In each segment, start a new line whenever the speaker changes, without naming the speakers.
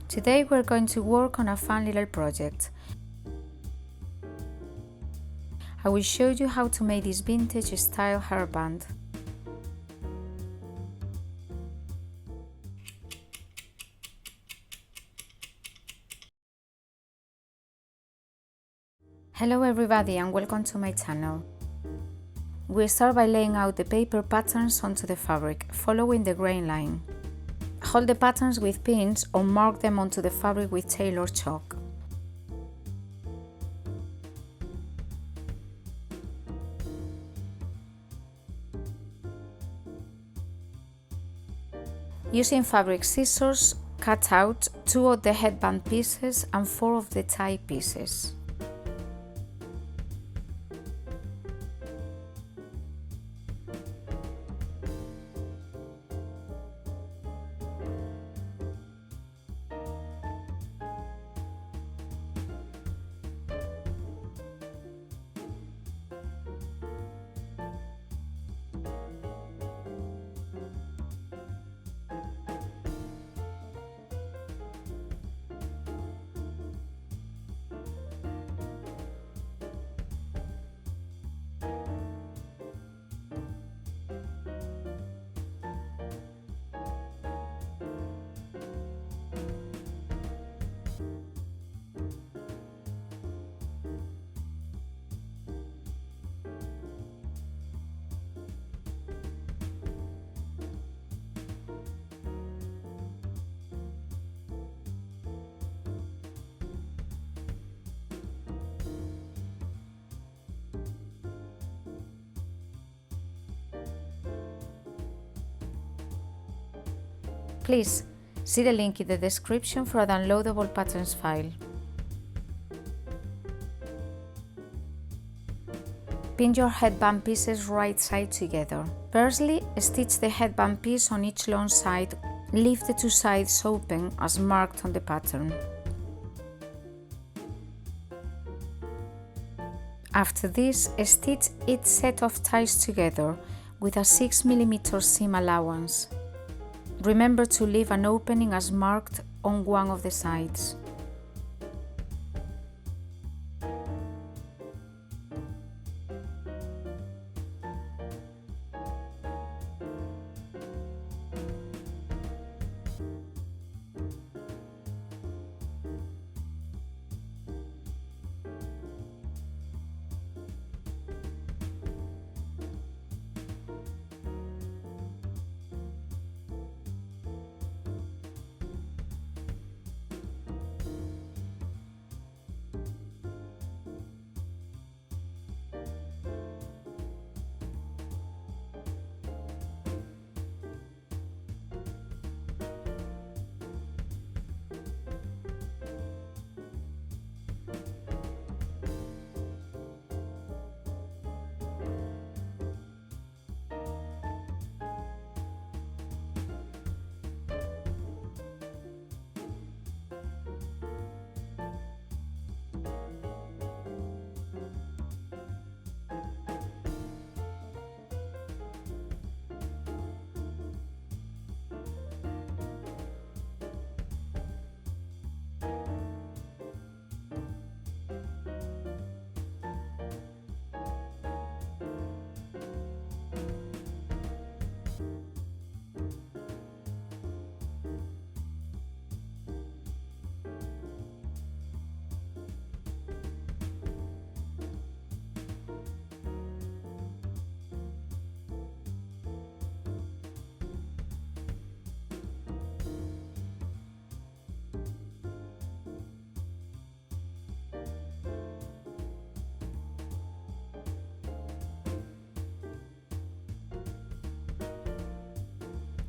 Today we're going to work on a fun little project. I will show you how to make this vintage style hairband. Hello everybody and welcome to my channel. We start by laying out the paper patterns onto the fabric, following the grain line. Hold the patterns with pins or mark them onto the fabric with tailor chalk. Using fabric scissors, cut out 2 of the headband pieces and 4 of the tie pieces. Please see the link in the description for a downloadable patterns file. Pin your headband pieces right side together. Firstly, stitch the headband piece on each long side. Leave the 2 sides open as marked on the pattern. After this, stitch each set of ties together with a 6 mm seam allowance. Remember to leave an opening as marked on one of the sides.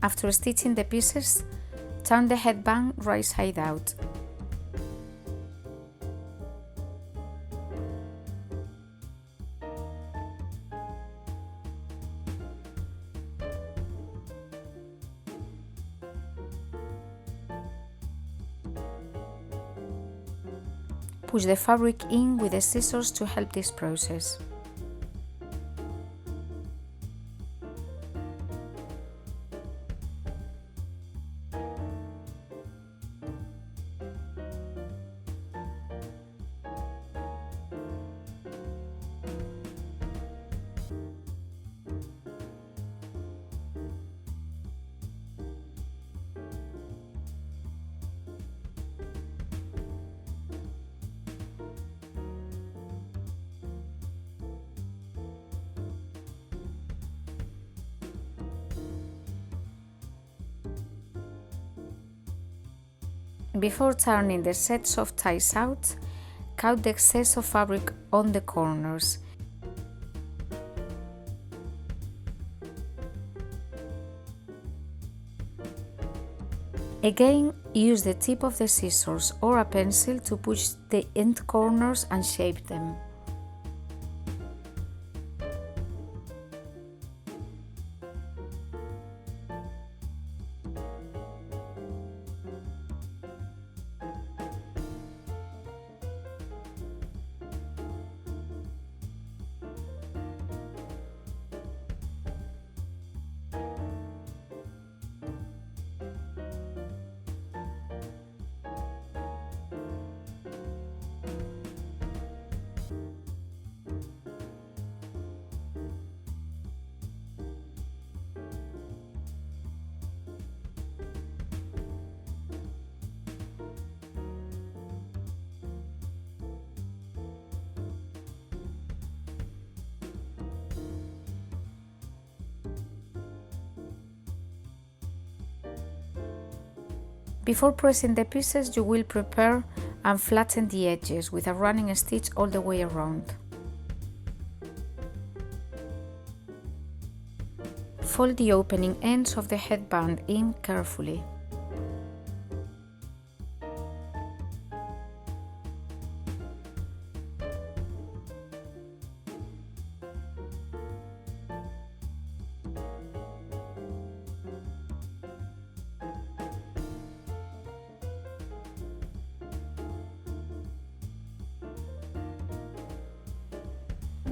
After stitching the pieces, turn the headband right side out. Push the fabric in with the scissors to help this process. Before turning the sets of ties out, cut the excess of fabric on the corners. Again, use the tip of the scissors or a pencil to push the end corners and shape them. Before pressing the pieces, you will prepare and flatten the edges with a running stitch all the way around. Fold the opening ends of the headband in carefully.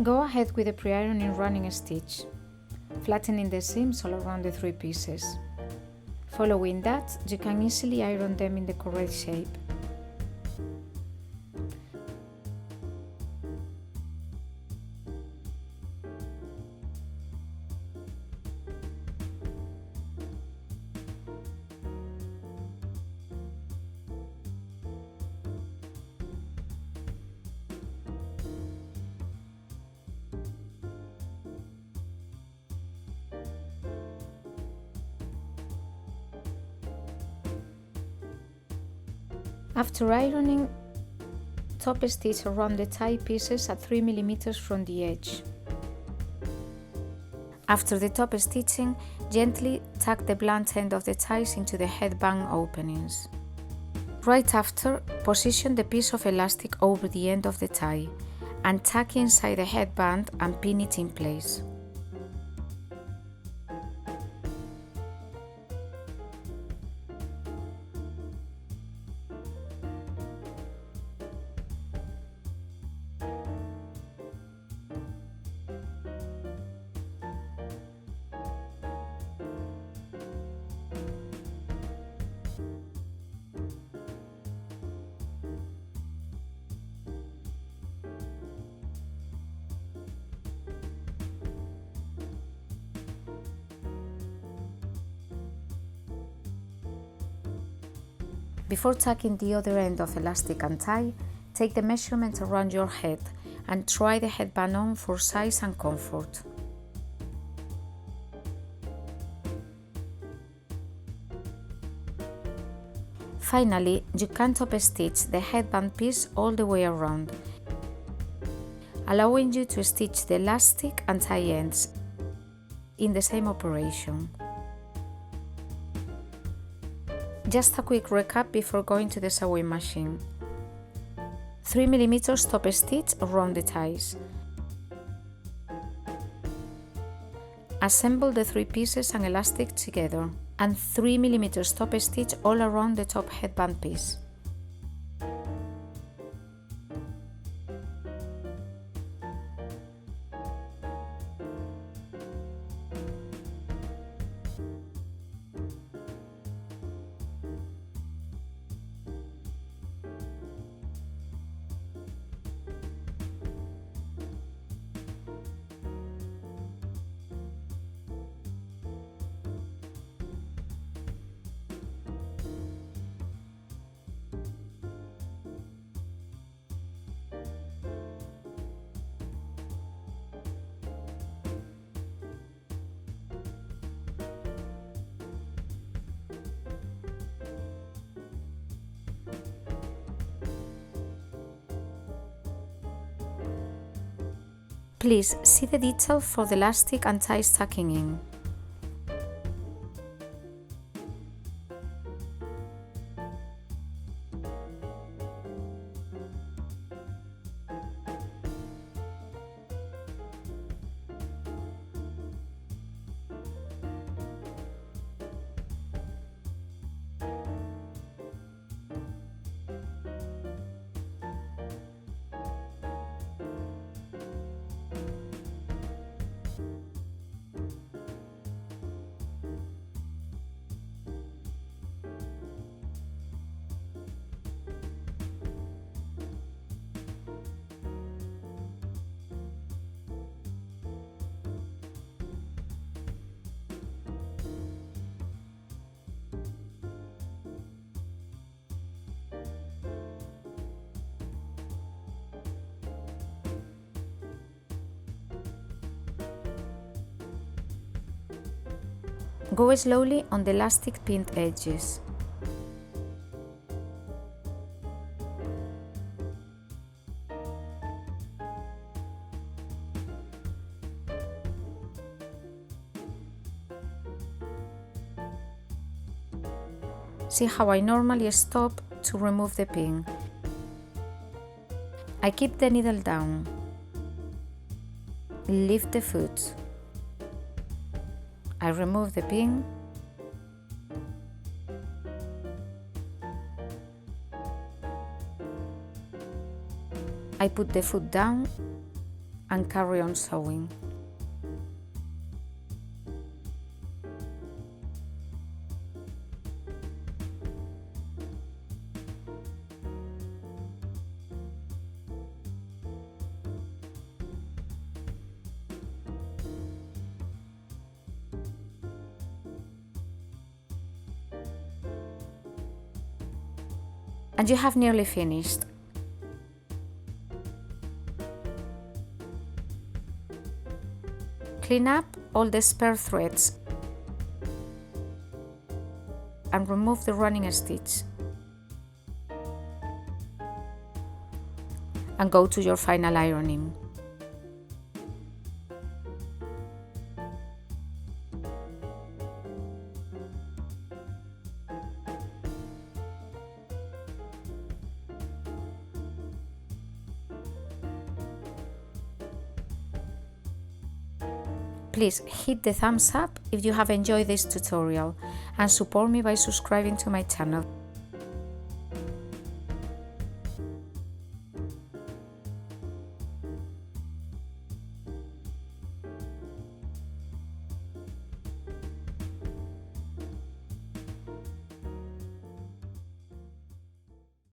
Go ahead with the pre-ironing running stitch, flattening the seams all around the 3 pieces. Following that, you can easily iron them in the correct shape. After ironing, top stitch around the tie pieces at 3 mm from the edge. After the top stitching, gently tuck the blunt end of the ties into the headband openings. Right after, position the piece of elastic over the end of the tie and tuck inside the headband and pin it in place. Before tucking the other end of elastic and tie, take the measurement around your head and try the headband on for size and comfort. Finally, you can top stitch the headband piece all the way around, allowing you to stitch the elastic and tie ends in the same operation. Just a quick recap before going to the sewing machine. 3 mm top stitch around the ties. Assemble the 3 pieces and elastic together, and 3 mm top stitch all around the top headband piece. Please see the detail for the elastic and ties tucking in. Go slowly on the elastic pinned edges. See how I normally stop to remove the pin. I keep the needle down. Lift the foot. I remove the pin. I put the foot down and carry on sewing. And you have nearly finished. Clean up all the spare threads and remove the running stitch. And go to your final ironing. Please hit the thumbs up if you have enjoyed this tutorial and support me by subscribing to my channel.